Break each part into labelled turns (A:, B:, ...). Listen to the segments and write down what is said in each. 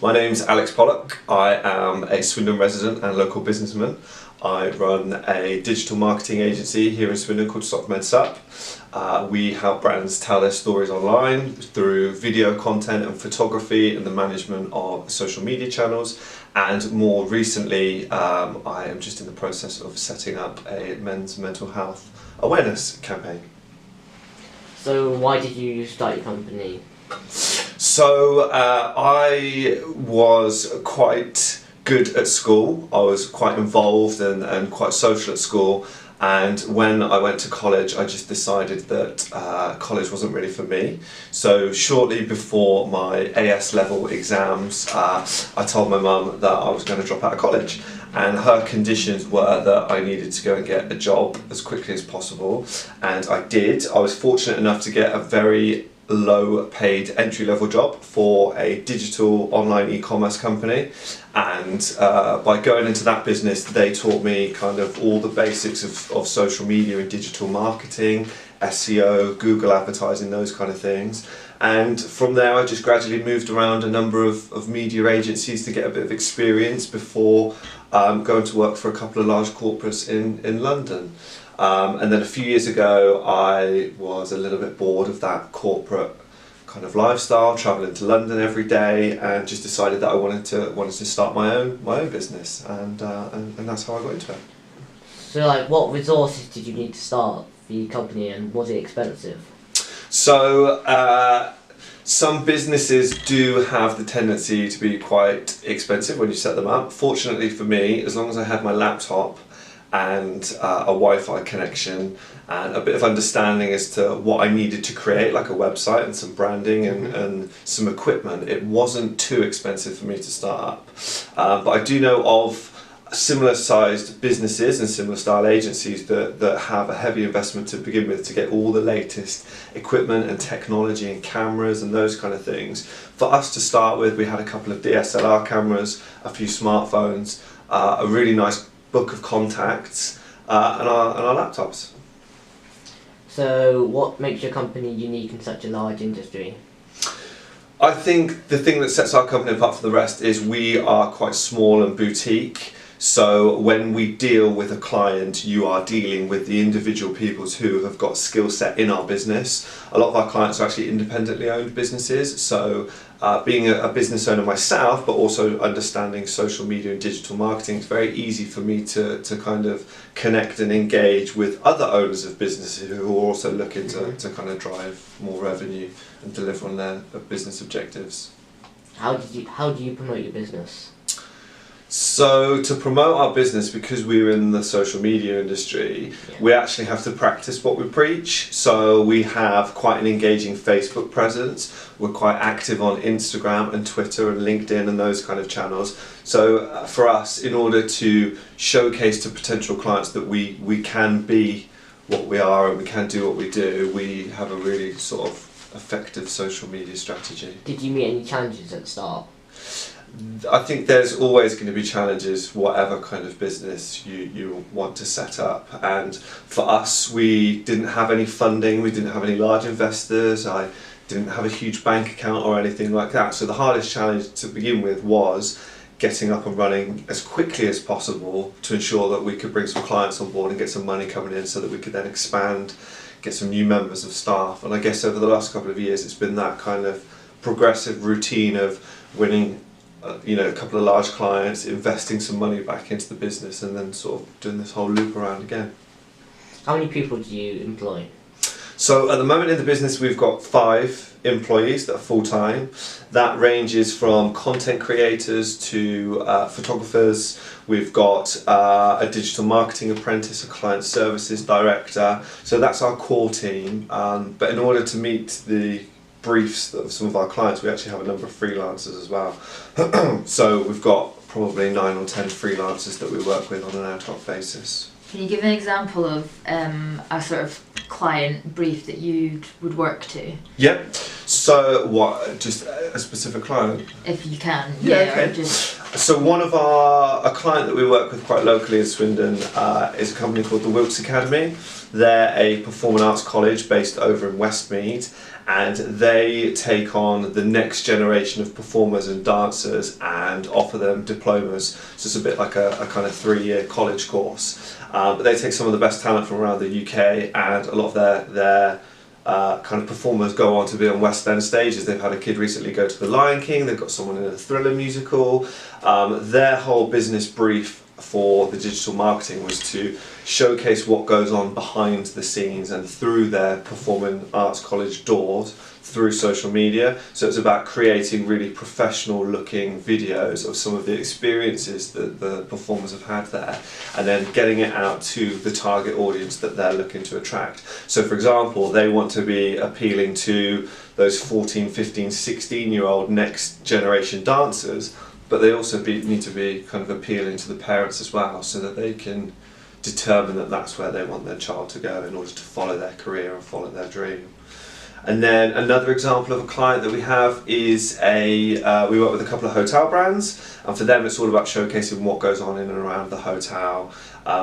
A: My name's Alex Pollock. I am a Swindon resident and local businessman. I run a digital marketing agency here in Swindon called Stockmed Sup. We help brands tell their stories online through video content and photography and the management of social media channels. And more recently, I am just in the process of setting up a men's mental health awareness campaign.
B: So why did you start your company?
A: So I was quite good at school. I was quite involved and quite social at school, and when I went to college I just decided that college wasn't really for me. So shortly before my AS level exams I told my mum that I was going to drop out of college, and her conditions were that I needed to go and get a job as quickly as possible, and I did. I was fortunate enough to get a very low paid entry level job for a digital online e-commerce company, and by going into that business they taught me kind of all the basics of social media and digital marketing, SEO, Google advertising, those kind of things. And from there I just gradually moved around a number of media agencies to get a bit of experience before going to work for a couple of large corporates in London. And then a few years ago I was a little bit bored of that corporate kind of lifestyle, travelling to London every day, and just decided that I wanted to start my own business, and that's how I got into it.
B: So what resources did you need to start for your company, and was it expensive?
A: So some businesses do have the tendency to be quite expensive when you set them up. Fortunately for me, as long as I had my laptop and a Wi-Fi connection and a bit of understanding as to what I needed to create, like a website and some branding and some equipment, it wasn't too expensive for me to start up. But I do know of similar sized businesses and similar style agencies that have a heavy investment to begin with to get all the latest equipment and technology and cameras and those kind of things. For us to start with, we had a couple of DSLR cameras, a few smartphones, a really nice book of contacts, and our laptops.
B: So what makes your company unique in such a large industry?
A: I think the thing that sets our company apart from the rest is we are quite small and boutique. So when we deal with a client, you are dealing with the individual people who have got skill set in our business. A lot of our clients are actually independently owned businesses, so being a business owner myself, but also understanding social media and digital marketing, it's very easy for me to kind of connect and engage with other owners of businesses who are also looking to kind of drive more revenue and deliver on their business objectives.
B: How do you promote your business?
A: So to promote our business, because we're in the social media industry, we actually have to practice what we preach. So we have quite an engaging Facebook presence. We're quite active on Instagram and Twitter and LinkedIn and those kind of channels. So for us, in order to showcase to potential clients that we can be what we are and we can do what we do, we have a really sort of effective social media strategy.
B: Did you meet any challenges at the start?
A: I think there's always going to be challenges, whatever kind of business you want to set up. And for us, we didn't have any funding, we didn't have any large investors, I didn't have a huge bank account or anything like that. So the hardest challenge to begin with was getting up and running as quickly as possible to ensure that we could bring some clients on board and get some money coming in so that we could then expand, get some new members of staff. And I guess over the last couple of years, it's been that kind of progressive routine of winning a couple of large clients, investing some money back into the business, and then sort of doing this whole loop around again.
B: How many people do you employ?
A: So at the moment in the business we've got 5 employees that are full-time. That ranges from content creators to photographers. We've got a digital marketing apprentice, a client services director. So that's our core team. But in order to meet the briefs of some of our clients, we actually have a number of freelancers as well. So we've got probably 9 or 10 freelancers that we work with on an ad hoc basis.
C: Can you give an example of a sort of client brief that you would work to?
A: Yep. So what, just a specific client?
C: If you can.
A: Yeah, okay.
C: Or just
A: So a client that we work with quite locally in Swindon is a company called the Wilkes Academy. They're a performing arts college based over in Westmead, and they take on the next generation of performers and dancers and offer them diplomas. So it's a bit like a kind of 3-year college course. But they take some of the best talent from around the UK, and a lot of their kind of performers go on to be on West End stages. They've had a kid recently go to The Lion King, they've got someone in a Thriller musical. Their whole business brief for the digital marketing was to showcase what goes on behind the scenes and through their performing arts college doors through social media. So it's about creating really professional looking videos of some of the experiences that the performers have had there, and then getting it out to the target audience that they're looking to attract. So for example, they want to be appealing to those 14, 15, 16-year-old next generation dancers, but they also need to be kind of appealing to the parents as well, so that they can determine that that's where they want their child to go in order to follow their career and follow their dream. And then another example of a client that we have is we work with a couple of hotel brands, and for them it's all about showcasing what goes on in and around the hotel,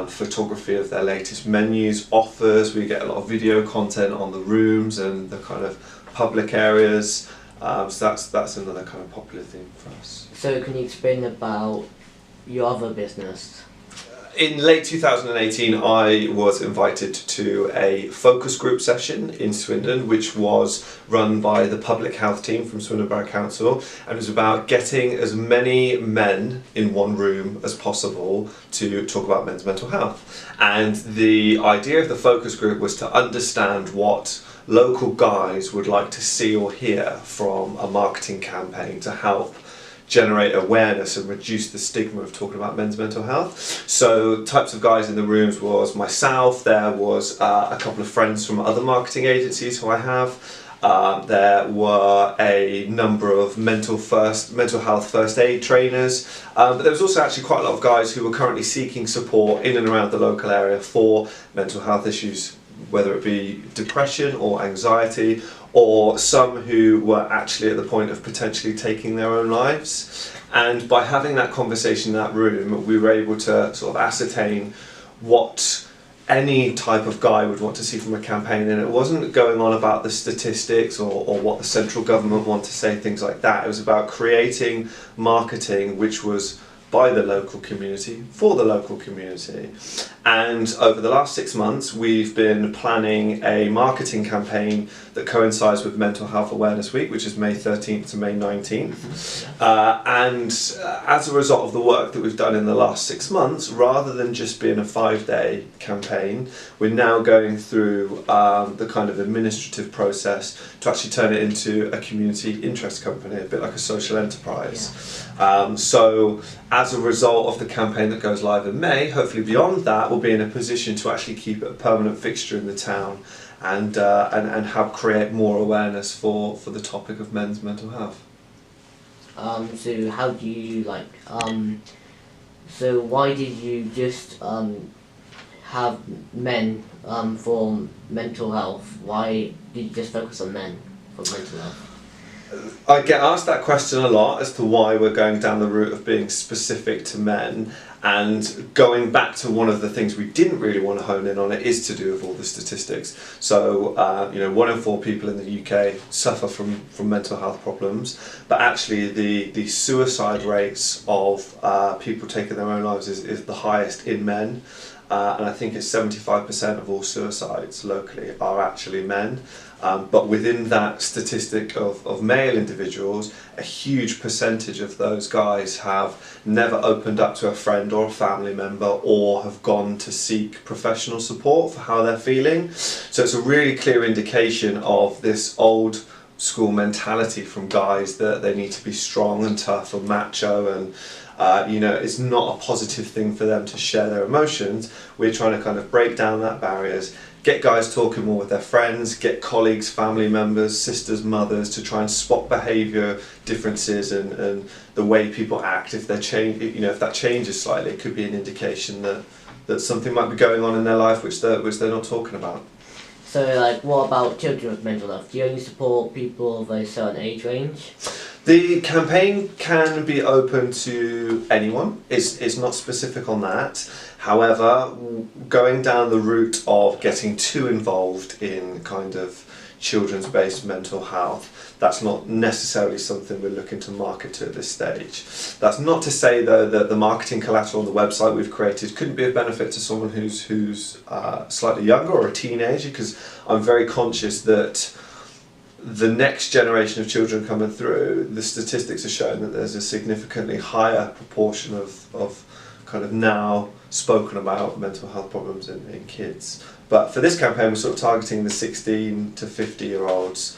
A: photography of their latest menus, offers. We get a lot of video content on the rooms and the kind of public areas. So that's another kind of popular thing for us.
B: So can you explain about your other business?
A: In late 2018, I was invited to a focus group session in Swindon, which was run by the public health team from Swindon Borough Council, and it was about getting as many men in one room as possible to talk about men's mental health. And the idea of the focus group was to understand what local guys would like to see or hear from a marketing campaign to help generate awareness and reduce the stigma of talking about men's mental health. So types of guys in the rooms was myself, there was a couple of friends from other marketing agencies who I have, there were a number of mental health first aid trainers, but there was also actually quite a lot of guys who were currently seeking support in and around the local area for mental health issues, whether it be depression or anxiety, or some who were actually at the point of potentially taking their own lives. And by having that conversation in that room, we were able to sort of ascertain what any type of guy would want to see from a campaign, and it wasn't going on about the statistics or what the central government want to say, things like that. It was about creating marketing which was by the local community, for the local community. And over the last 6 months, we've been planning a marketing campaign that coincides with Mental Health Awareness Week, which is May 13th to May 19th. And as a result of the work that we've done in the last 6 months, rather than just being a 5-day campaign, we're now going through the kind of administrative process to actually turn it into a community interest company, a bit like a social enterprise. So as a result of the campaign that goes live in May, hopefully beyond that, we'll be in a position to actually keep it a permanent fixture in the town and help create more awareness for the topic of men's mental health.
B: So how do you so why did you just have men for mental health? Why did you just focus on men for mental health?
A: I get asked that question a lot as to why we're going down the route of being specific to men, and going back to one of the things we didn't really want to hone in on, it is to do with all the statistics. So 1 in 4 people in the UK suffer from mental health problems, but actually the suicide rates of people taking their own lives is the highest in men. And I think it's 75% of all suicides locally are actually men. But within that statistic of male individuals, a huge percentage of those guys have never opened up to a friend or a family member, or have gone to seek professional support for how they're feeling. So it's a really clear indication of this old school mentality from guys that they need to be strong and tough and macho, and it's not a positive thing for them to share their emotions. We're trying to kind of break down that barriers, get guys talking more with their friends, get colleagues, family members, sisters, mothers to try and spot behaviour differences and the way people act. If if that changes slightly, it could be an indication that something might be going on in their life which they're not talking about.
B: So what about children with mental health? Do you only support people of a certain age range?
A: The campaign can be open to anyone. It's not specific on that. However, going down the route of getting too involved in kind of children's based mental health, that's not necessarily something we're looking to market to at this stage. That's not to say though that the marketing collateral on the website we've created couldn't be of benefit to someone who's slightly younger or a teenager, because I'm very conscious that the next generation of children coming through, the statistics are showing that there's a significantly higher proportion of kind of now spoken about mental health problems in kids. But for this campaign, we're sort of targeting the 16 to 50-year-olds,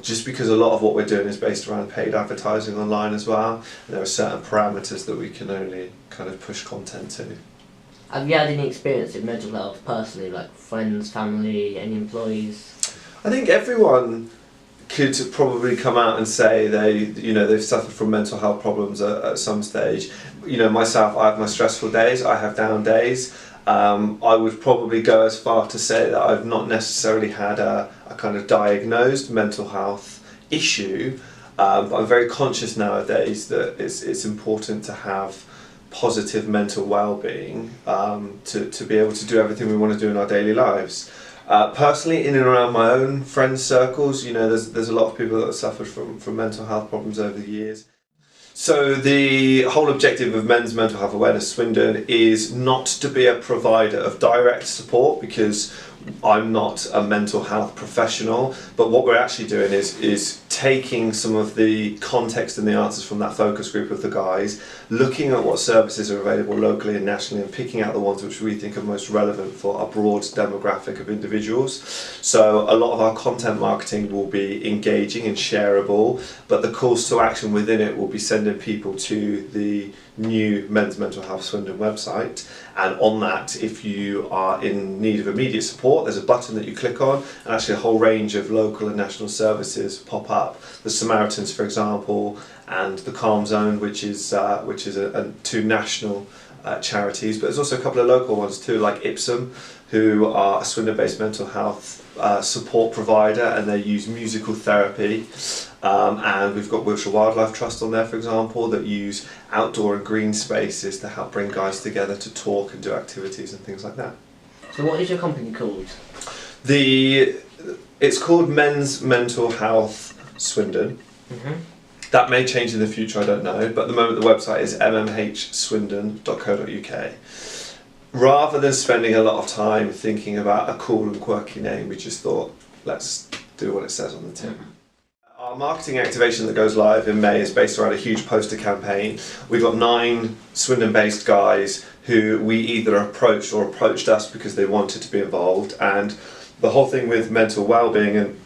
A: just because a lot of what we're doing is based around paid advertising online as well. And there are certain parameters that we can only kind of push content to.
B: Have you had any experience in mental health personally, like friends, family, any employees?
A: I think everyone could probably come out and say they've suffered from mental health problems at some stage. Myself, I have my stressful days, I have down days. I would probably go as far to say that I've not necessarily had a kind of diagnosed mental health issue, but I'm very conscious nowadays that it's important to have positive mental well-being to be able to do everything we want to do in our daily lives. Personally, in and around my own friends' circles, there's a lot of people that have suffered from mental health problems over the years. So the whole objective of Men's Mental Health Awareness Swindon is not to be a provider of direct support, because I'm not a mental health professional, but what we're actually doing is taking some of the context and the answers from that focus group of the guys, looking at what services are available locally and nationally, and picking out the ones which we think are most relevant for a broad demographic of individuals. So a lot of our content marketing will be engaging and shareable, but the calls to action within it will be sending people to the new Men's Mental Health Swindon website, and on that, if you are in need of immediate support, there's a button that you click on, and actually a whole range of local and national services pop up. The Samaritans, for example, and the Calm Zone, which is two national charities, but there's also a couple of local ones too, like Ipsum, who are a Swindon-based mental health support provider, and they use musical therapy. And we've got Wiltshire Wildlife Trust on there, for example, that use outdoor and green spaces to help bring guys together to talk and do activities and things like that.
B: So what is your company called?
A: It's called Men's Mental Health Swindon. Mm-hmm. That may change in the future, I don't know, but at the moment the website is mmhswindon.co.uk. Rather than spending a lot of time thinking about a cool and quirky name, we just thought, let's do what it says on the tin. Our marketing activation that goes live in May is based around a huge poster campaign. We've got 9 Swindon-based guys who we either approached or approached us because they wanted to be involved. And the whole thing with mental well-being and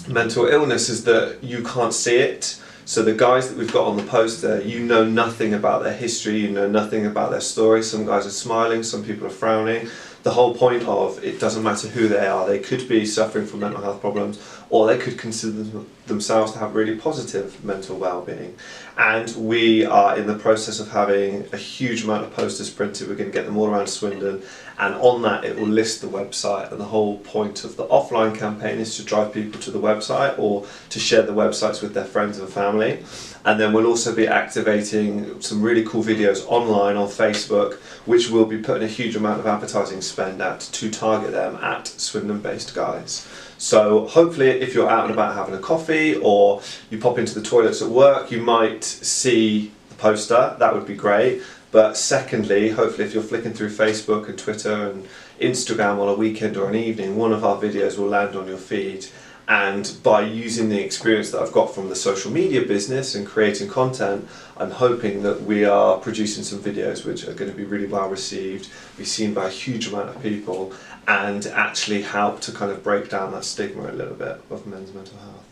A: mental illness is that you can't see it. So the guys that we've got on the poster, you know nothing about their history, you know nothing about their story. Some guys are smiling, some people are frowning. The whole point of it doesn't matter who they are. They could be suffering from mental health problems, or they could consider themselves to have really positive mental well-being. And we are in the process of having a huge amount of posters printed. We're going to get them all around Swindon, and on that it will list the website. And the whole point of the offline campaign is to drive people to the website or to share the websites with their friends and family. And then we'll also be activating some really cool videos online on Facebook, which we'll be putting a huge amount of advertising spend at to target them at Swindon-based guys. So hopefully if you're out and about having a coffee, or you pop into the toilets at work, you might see the poster. That would be great. But secondly, hopefully if you're flicking through Facebook and Twitter and Instagram on a weekend or an evening, one of our videos will land on your feed. And by using the experience that I've got from the social media business and creating content, I'm hoping that we are producing some videos which are going to be really well received, be seen by a huge amount of people, and actually help to kind of break down that stigma a little bit of men's mental health.